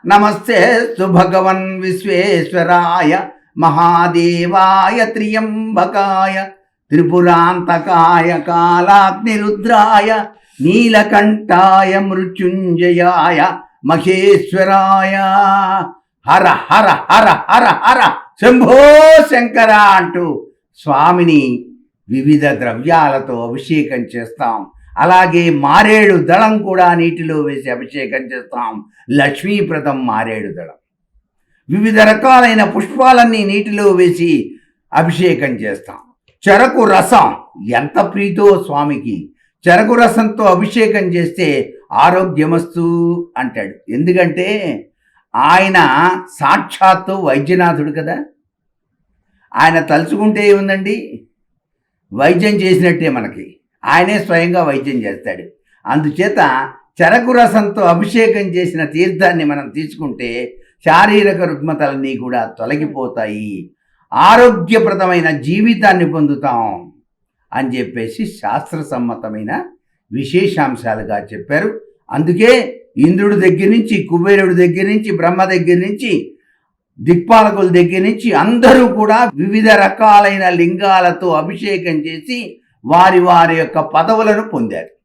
నమస్తేస్తు భగవన్ విశ్వేశ్వరాయ మహాదేవాయ త్ర్యంబకాయ త్రిపురాంతకాయ కాలాగ్నిరుద్రాయ నీలకంఠాయ మృత్యుంజయాయ మహేశ్వరాయ. హర హర హర హర హర శంభో శంకర అంటూ స్వామిని వివిధ ద్రవ్యాలతో అభిషేకం చేస్తాం. అలాగే మారేడు దళం కూడా నీటిలో వేసి అభిషేకం చేస్తాం. లక్ష్మీప్రదం మారేడు దళం. వివిధ రకాలైన పుష్పాలన్నీ నీటిలో వేసి అభిషేకం చేస్తాం. చెరకు రసం ఎంత ప్రీతో స్వామికి. చెరకు రసంతో అభిషేకం చేస్తే ఆరోగ్యమస్తు అంటాడు. ఎందుకంటే ఆయన సాక్షాత్తు వైద్యనాథుడు కదా. ఆయన తలుచుకుంటే ఏముందండి, వైద్యం చేసినట్టే మనకి. ఆయనే స్వయంగా వైద్యం చేస్తాడు. అందుచేత చెరకు రసంతో అభిషేకం చేసిన తీర్థాన్ని మనం తీసుకుంటే శారీరక రుగ్మతలన్నీ కూడా తొలగిపోతాయి, ఆరోగ్యప్రదమైన జీవితాన్ని పొందుతాం అని చెప్పేసి శాస్త్రసమ్మతమైన విశేషాంశాలుగా చెప్పారు. అందుకే ఇంద్రుడి దగ్గర నుంచి, కుబేరుడి దగ్గర నుంచి, బ్రహ్మ దగ్గర నుంచి, దిక్పాలకుల దగ్గర నుంచి అందరూ కూడా వివిధ రకాలైన లింగాలతో అభిషేకం చేసి వారి వారి యొక్క పదవులను పొందారు.